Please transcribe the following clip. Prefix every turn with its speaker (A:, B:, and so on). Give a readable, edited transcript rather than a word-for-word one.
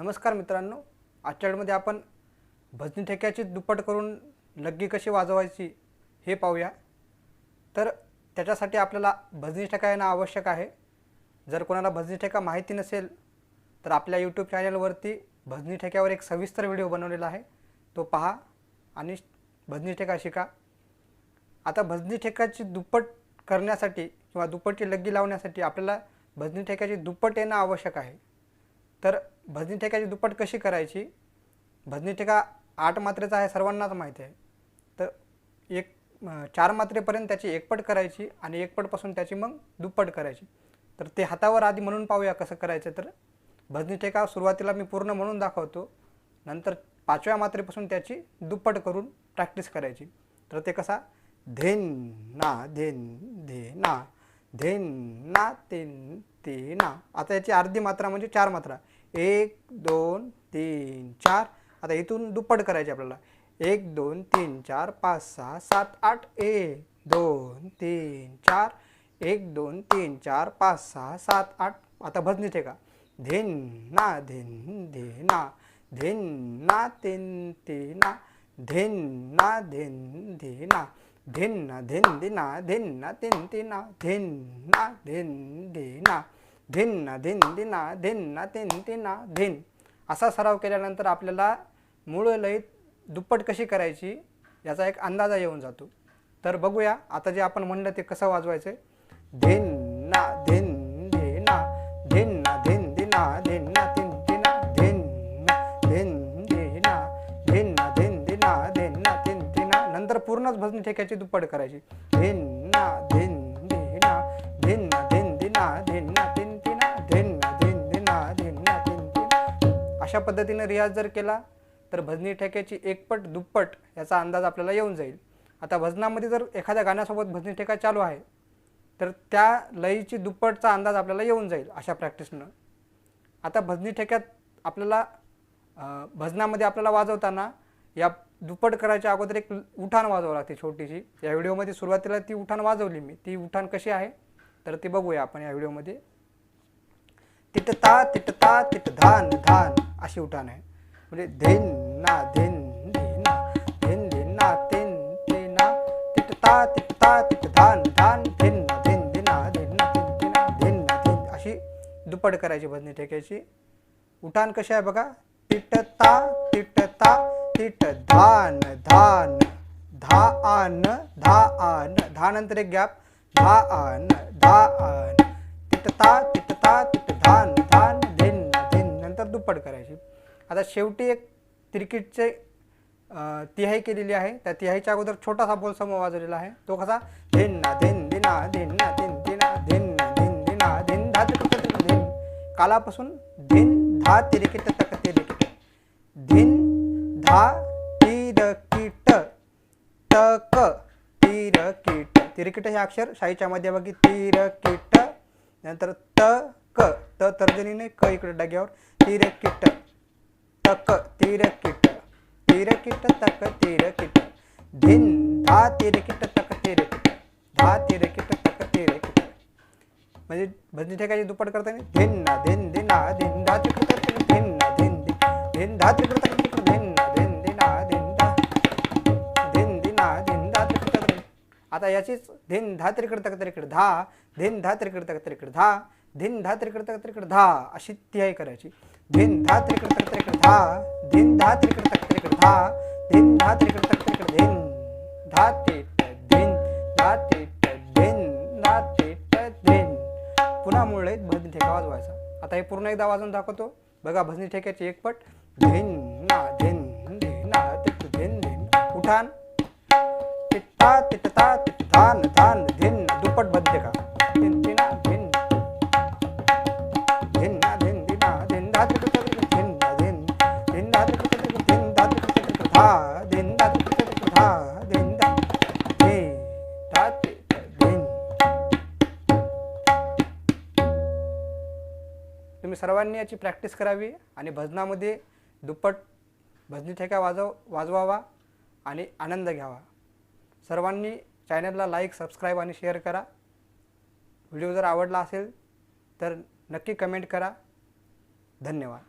A: नमस्कार मित्रांनो, आजच्या व्हिडिओमध्ये आपण भजनी ठेक्याची दुप्पट करून लग्गी कशी वाजवायची हे पाहूया। तर त्याच्यासाठी आपल्याला भजनी ठेका येणे आवश्यक आहे। जर कोणाला भजनी ठेका माहिती नसेल तर आपल्या यूट्यूब चॅनलवरती भजनी ठेक्यावर एक सविस्तर व्हिडिओ बनवलेला आहे, तो पहा आणि भजनी ठेका शिका। आता भजनी ठेक्याची दुप्पट करण्यासाठी किंवा दुप्पटची लग्गी लावण्यासाठी आपल्याला भजनी ठेक्याची दुप्पट येणे आवश्यक आहे। तर भजनी ठेक्याची दुप्पट कशी करायची? भजनी ठेका 8 मात्रेचा आहे, सर्वांनाच माहिती आहे। तर 4 मात्रेपर्यंत त्याची एकपट करायची आणि एकपटपासून त्याची मग दुप्पट करायची। तर ते हातावर आधी म्हणून पाहूया कसं करायचं। तर भजनी ठेका सुरुवातीला मी पूर्ण म्हणून दाखवतो, नंतर 5व्या मात्रेपासून त्याची दुप्पट करून प्रॅक्टिस करायची। तर ते कसा? धेन ना धेन धे ना धेन ना तीन ती ना। आता याची अर्धी मात्रा म्हणजे 4 मात्रा, 1 2 3 4। आता इथून दुप्पट करायची आपल्याला, 1 2 3 4 5 6 7 8 1 2 3 4 1 2 3 4 5 6 7 8। आता भजनी ठेका धेन ना धेन धे ना धेन ना तीन ती ना धेन ना धेन धे ना धेन ना धेन दे ना धेन ना तीन ती ना धेन ना धेन दे ना धेन ना धेन दे ना धेन ना तीन ती ना धेन। असा सराव केल्यानंतर आपल्याला मूळ लयीत दुप्पट कशी करायची याचा एक अंदाजा येऊन जातो। तर बघूया आता जे आपण म्हणलं ते कसं वाजवायचं। धेन ना धेन दे ना धेन ना धेन दे ना धेन ना तीन ती ना धेन ना धेन दे ना धेन ना धेन दे ना धेन ना तीन ती ना। नंतर पूर्णच भजनी ठेक्याची दुप्पट करायची, धेन ना धेन दे ना धेन ना धेन दे ना धेन ना तीन ती ना धेन ना धेन दे ना धेन ना तीन ती ना। अशा पद्धतीने रियाज जर केला तर भजनी ठेक्याची एकपट दुप्पट याचा अंदाज आपल्याला येऊन जाईल। आता भजनामध्ये जर एखाद्या गाण्यासोबत भजनी ठेका चालू आहे तर त्या लयीची दुप्पटचा अंदाज आपल्याला येऊन जाईल अशा प्रॅक्टिसनं। आता भजनी ठेक्यात आपल्याला भजनामध्ये आपल्याला वाजवताना या दुप्पट करायच्या अगोदर एक उठाण वाजवावं लागते छोटीशी। या व्हिडिओमध्ये सुरुवातीला ती उठाण वाजवली मी, ती उठाण कशी आहे तर ती बघूया आपण या व्हिडिओमध्ये। तिटता तिटता तिट धान धान अशी उठाण आहे, म्हणजे धेन ना धेन दे ना धेन दे ना तीन ते ना तिटता तिटता तिट धान धान धेन ना धेन दे ना धेन ना तीन ते ना धेन ना धेन अशी दुप्पट करायची भजनी ठेक्याची। उठाण कशी आहे बघा, तिटता तिटता तिट धान धान धा आन धा आन धा नंतर एक गॅप धा आन तिटता तिटता तिट धान धान धेन ना धेन नंतर दुप्पट करायची। आता शेवटी एक तिरकीटचे तिहाई केलेली आहे, त्या तिहाईच्या अगोदर छोटासा बोल समूह वाजवलेला आहे, तो कसा? धेन ना धेन दे ना धेन ना तीन ते ना धेन ना धेन दे ना धेन धा तिरकिट धेन कालापासून धेन धा तिरकिट तक तिरकिट धेन धा तिरकिट तक तिरकिट। तिरकिट हे अक्षर शाईच्या मध्यभागी तिरकिट, नंतर तक त तर्जनीने क इकडे डग्यावर तिरकिट तक तिरकिट तिरकिट तक तिरकिट धेन धा तिरकिट तक तिरकिट धा तिरकिट तक तिरकिट। म्हणजे भजनी ठेक्याची दुप्पट करताना धेन ना धेन दे ना धेन धा तिरकिट धेन ना धेन दे धेन धा तिरकिट तक धेन ना धेन दे ना धेन धा धेन दे ना धेन धा तिरकिट। आता याचीच धेन धा तिरकिट तक तिरकिट धा धेन धा तिरकिट तक तिरकिट धा धेन धा तिरकिट तक तिरकिट धा अशी तिहाई करायची। धेन धा तिरकिट तक तिरकिट धा धेन धा तिरकिट तक तिरकिट धा धेन धा तिरकिट तक तिरकिट धेन धा तिट धेन धा तिट धेन धा तिट धेन। पुन्हा मूळ लयीत भजनी ठेका वाजवायचा। आता हे पूर्ण एकदा वाजवून दाखवतो बघा। भजनी ठेक्याची एकपट धेन ना धेन दे ना तिट धेन धेन उठाण तिटता तिटता तिट धान धान धेन ना दुप्पट भजनी ठेका तीन ती ना धेन धेन ना धेन दे ना धेन धा तिरकिट धेन ना धेन धेन धा तिरकिट धेन धा तिरकिट धा धेन धा तिरकिट धा धेन धा धे धा तिट धेन। तुम्ही सर्वांनी याची प्रॅक्टिस करावी आणि भजनामध्ये दुप्पट भजनी ठेका वाजवावा आणि आनंद घ्यावा। सर्वांनी चॅनलला लाईक सबस्क्राईब आणि शेअर करा। व्हिडिओ जर आवडला असेल तर नक्की कमेंट करा। धन्यवाद।